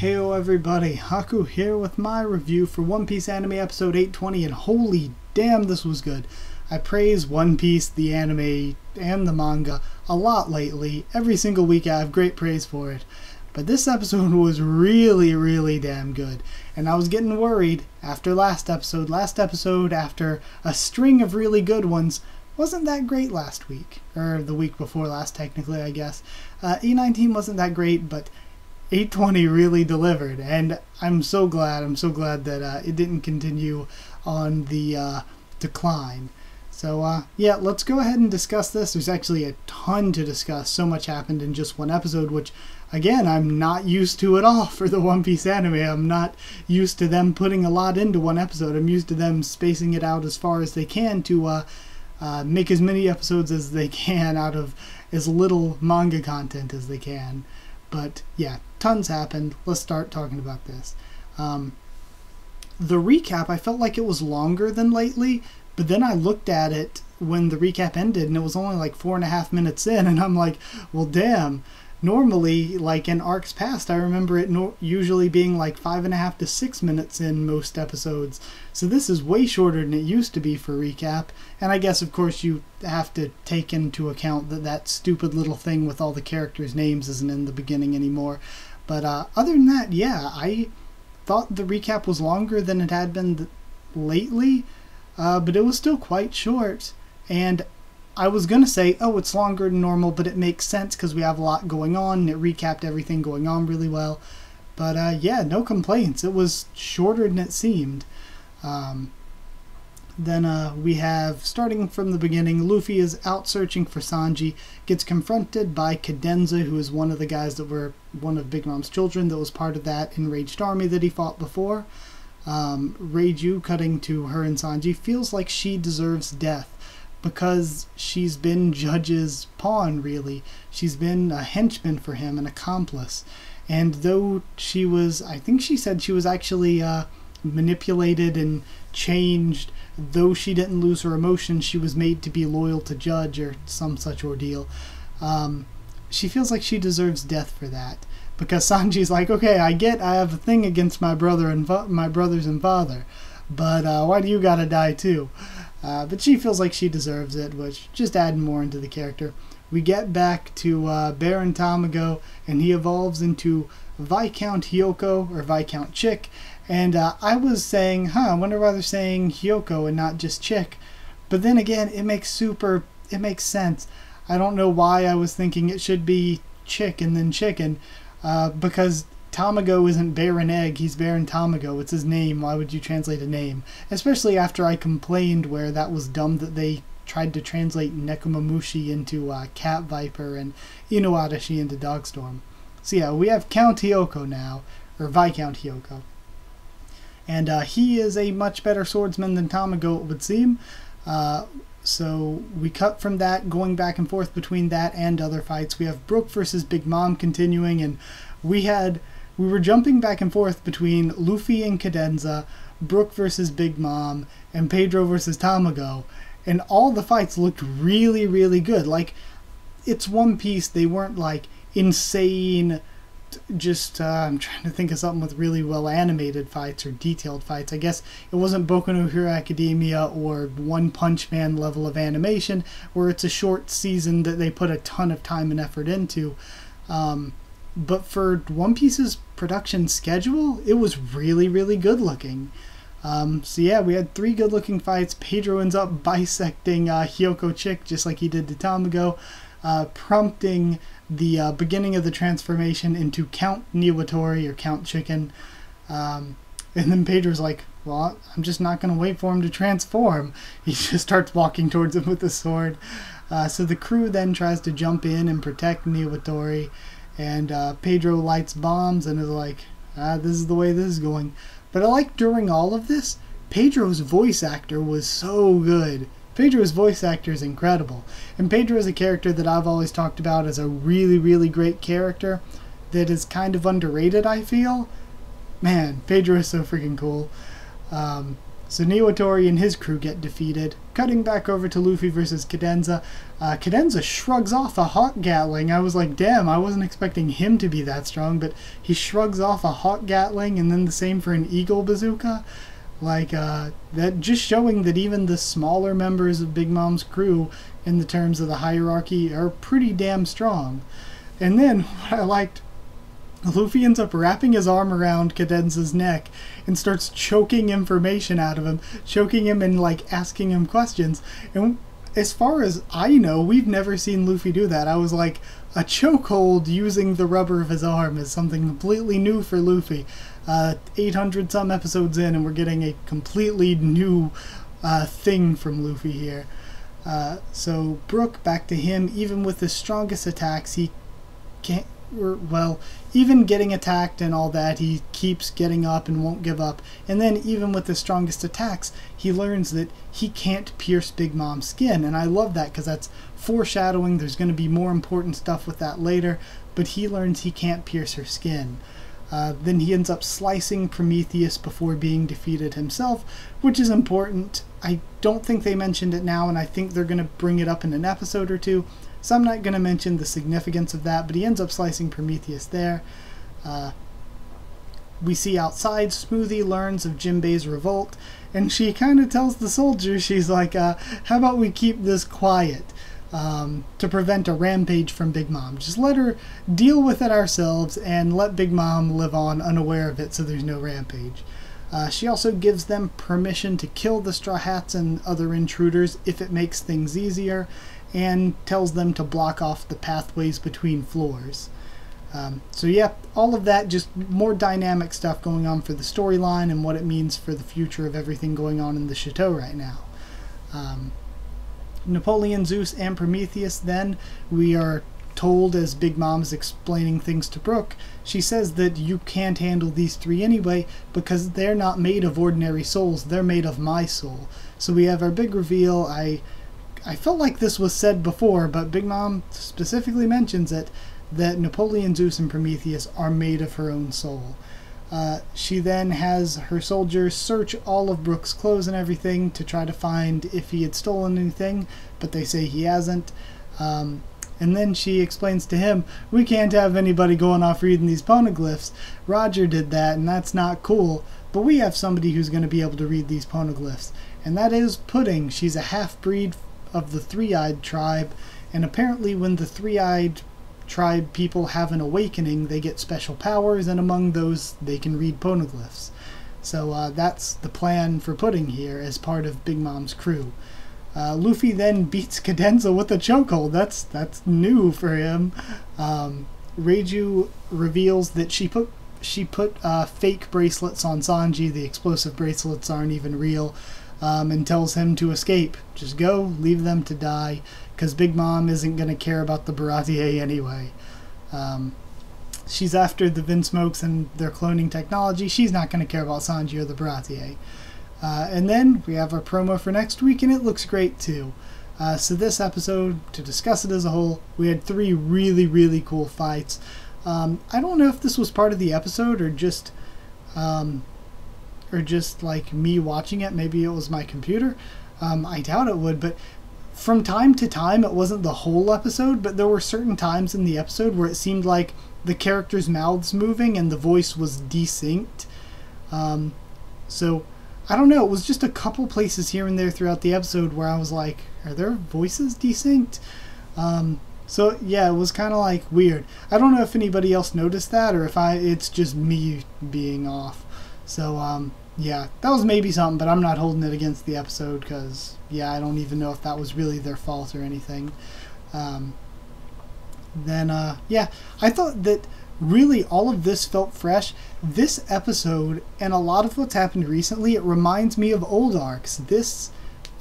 Heyo everybody, Haku here with my review for One Piece anime episode 820, and holy damn, this was good. I praise One Piece, the anime, and the manga a lot lately. Every single week I have great praise for it. But this episode was really damn good. And I was getting worried after last episode. Last episode, after a string of really good ones, wasn't that great last week. Or the week before last, technically, I guess. E19 wasn't that great, but 820 really delivered, and I'm so glad that it didn't continue on the decline. So yeah, let's go ahead and discuss this. There's actually a ton to discuss. So much happened in just one episode, which again, I'm not used to at all for the One Piece anime. I'm not used to them putting a lot into one episode. I'm used to them spacing it out as far as they can to make as many episodes as they can out of as little manga content as they can. But yeah, tons happened. Let's start talking about this. The recap, I felt like it was longer than lately, but then I looked at it when the recap ended and it was only like 4.5 minutes in, and I'm like, well damn. Normally, like in arcs past, I remember it usually being like 5.5 to 6 minutes in most episodes. So this is way shorter than it used to be for recap. And I guess, of course, you have to take into account that that stupid little thing with all the characters' names isn't in the beginning anymore. But other than that, yeah, I thought the recap was longer than it had been lately, but it was still quite short. And I was going to say, oh, it's longer than normal, but it makes sense because we have a lot going on, and it recapped everything going on really well. But yeah, no complaints. It was shorter than it seemed. Then we have, starting from the beginning, Luffy is out searching for Sanji, gets confronted by Cadenza, who is one of the guys that were one of Big Mom's children that was part of that enraged army that he fought before. Reiju, cutting to her and Sanji, feels like she deserves death, because she's been Judge's pawn, really. She's been a henchman for him, an accomplice. And though she was, I think she said she was actually manipulated and changed, though she didn't lose her emotions, she was made to be loyal to Judge or some such ordeal. She feels like she deserves death for that. Because Sanji's like, okay, I have a thing against my brother and my brothers and father, but why do you gotta die too? But she feels like she deserves it, which just adding more into the character. We get back to Baron Tamago, and he evolves into Viscount Hyoko, or Viscount Chick. And I was saying, I wonder why they're saying Hyoko and not just Chick. But then again, it makes sense. I don't know why I was thinking it should be Chick and then Chicken, because Tamago isn't Baron Egg, he's Baron Tamago. It's his name. Why would you translate a name? Especially after I complained where that was dumb that they tried to translate Nekomamushi into Cat Viper and Inuarashi into Dogstorm. So yeah, we have Count Hyoko now, or Viscount Hyoko. And he is a much better swordsman than Tamago, it would seem. So we cut from that, going back and forth between that and other fights. We have Brook versus Big Mom continuing, and we were jumping back and forth between Luffy and Cadenza, Brook versus Big Mom, and Pedro versus Tamago, and all the fights looked really good. Like, it's One Piece, they weren't like insane, just I'm trying to think of something with really well animated fights or detailed fights. I guess it wasn't Boku no Hero Academia or One Punch Man level of animation, where it's a short season that they put a ton of time and effort into. But for One Piece's production schedule, it was really good looking. So yeah, we had 3 good looking fights. Pedro ends up bisecting Hyoko Chick just like he did to Tamago, prompting the beginning of the transformation into Count Niwatori, or Count Chicken. And then Pedro's like, well, I'm just not going to wait for him to transform. He just starts walking towards him with the sword. So the crew then tries to jump in and protect Niwatori. And Pedro lights bombs and is like, this is the way this is going. But I like, during all of this, Pedro's voice actor was so good. Pedro's voice actor is incredible. And Pedro is a character that I've always talked about as a really great character that is kind of underrated, I feel. Man, Pedro is so freaking cool. So Niwatori and his crew get defeated. Cutting back over to Luffy versus Cadenza. Cadenza shrugs off a Hawk Gatling. I was like, damn, I wasn't expecting him to be that strong, but he shrugs off a Hawk Gatling, and then the same for an Eagle Bazooka. Like, that just showing that even the smaller members of Big Mom's crew, in the terms of the hierarchy, are pretty damn strong. And then, what I liked, Luffy ends up wrapping his arm around Cadenza's neck and starts choking information out of him, choking him and like asking him questions. And as far as I know, we've never seen Luffy do that. I was like, a chokehold using the rubber of his arm is something completely new for Luffy. 800 some episodes in, and we're getting a completely new thing from Luffy here. So Brook, back to him. Even with his strongest attacks, he can't, well, even getting attacked and all that, he keeps getting up and won't give up. And then even with the strongest attacks, he learns that he can't pierce Big Mom's skin. And I love that because that's foreshadowing. There's going to be more important stuff with that later, but he learns he can't pierce her skin. Then he ends up slicing Prometheus before being defeated himself, which is important. I don't think they mentioned it now, and I think they're going to bring it up in an episode or two. So I'm not going to mention the significance of that, but he ends up slicing Prometheus there. We see outside, Smoothie learns of Jinbei's revolt, and she kind of tells the soldiers, she's like, how about we keep this quiet to prevent a rampage from Big Mom. Just let her deal with it ourselves and let Big Mom live on unaware of it so there's no rampage. She also gives them permission to kill the Straw Hats and other intruders if it makes things easier, and tells them to block off the pathways between floors. So yeah, all of that, just more dynamic stuff going on for the storyline and what it means for the future of everything going on in the Chateau right now. Napoleon, Zeus, and Prometheus, then, we are told as Big Mom's explaining things to Brook, she says that you can't handle these three anyway because they're not made of ordinary souls, they're made of my soul. So we have our big reveal. I felt like this was said before, but Big Mom specifically mentions it, that Napoleon, Zeus, and Prometheus are made of her own soul. She then has her soldiers search all of Brook's clothes and everything to try to find if he had stolen anything, but they say he hasn't. And then she explains to him, we can't have anybody going off reading these poneglyphs. Roger did that, and that's not cool, but we have somebody who's going to be able to read these poneglyphs, and that is Pudding. She's a half-breed of the Three-Eyed tribe, and apparently when the Three-Eyed tribe people have an awakening, they get special powers, and among those they can read poneglyphs. So that's the plan for Pudding here as part of Big Mom's crew. Luffy then beats Cadenza with a chokehold. That's new for him. Reiju reveals that she put fake bracelets on Sanji. The explosive bracelets aren't even real. And tells him to escape. Just go, leave them to die, because Big Mom isn't going to care about the Baratier anyway. She's after the Vinsmokes and their cloning technology. She's not going to care about Sanji or the Baratier. And then we have our promo for next week, and it looks great too. So this episode, to discuss it as a whole, we had 3 really, really cool fights. I don't know if this was part of the episode or just like me watching it. Maybe it was my computer. I doubt it would, but from time to time, it wasn't the whole episode, but there were certain times in the episode where it seemed like the characters' mouths moving and the voice was desynced. So I don't know, it was just a couple places here and there throughout the episode where I was like, are their voices desynced? So yeah, it was kind of like weird. I don't know if anybody else noticed that or if it's just me being off. So yeah, that was maybe something, but I'm not holding it against the episode because, yeah, I don't even know if that was really their fault or anything. Yeah, I thought that really all of this felt fresh. This episode and a lot of what's happened recently, it reminds me of old arcs. This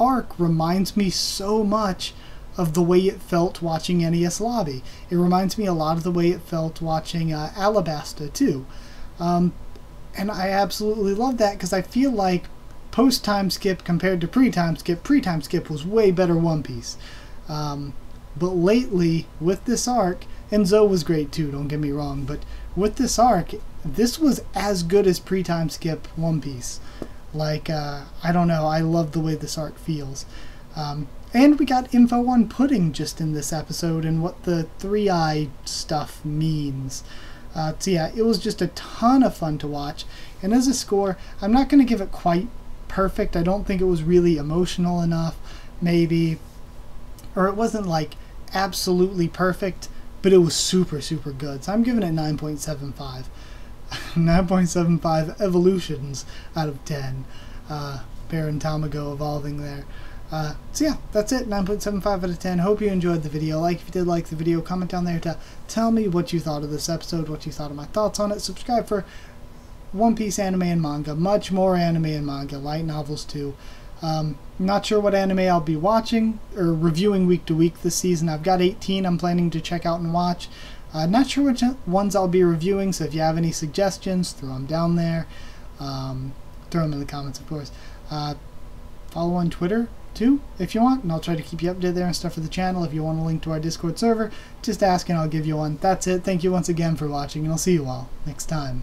arc reminds me so much of the way it felt watching NES Lobby. It reminds me a lot of the way it felt watching Alabasta too. And I absolutely love that because I feel like post-time skip compared to pre-time skip was way better One Piece. But lately, with this arc, and Zoe was great too, don't get me wrong, but with this arc, this was as good as pre-time skip One Piece. Like, I don't know, I love the way this art feels. And we got info on Pudding just in this episode and what the 3-eye stuff means. So yeah, it was just a ton of fun to watch. And as a score, I'm not going to give it quite perfect. I don't think it was really emotional enough, maybe. Or it wasn't like absolutely perfect, but it was super, super good. So I'm giving it 9.75. 9.75 evolutions out of 10. Bear and Tamago evolving there. So yeah, that's it. 9.75 out of 10. Hope you enjoyed the video. If you did like the video, comment down there to tell me what you thought of this episode, what you thought of my thoughts on it. Subscribe for One Piece anime and manga. Much more anime and manga. Light novels too. Not sure what anime I'll be watching or reviewing week to week this season. I've got 18 I'm planning to check out and watch. Not sure which ones I'll be reviewing, so if you have any suggestions, throw them down there. Throw them in the comments, of course. Follow on Twitter too, if you want, and I'll try to keep you updated there and stuff for the channel. If you want a link to our Discord server, just ask and I'll give you one. That's it. Thank you once again for watching, and I'll see you all next time.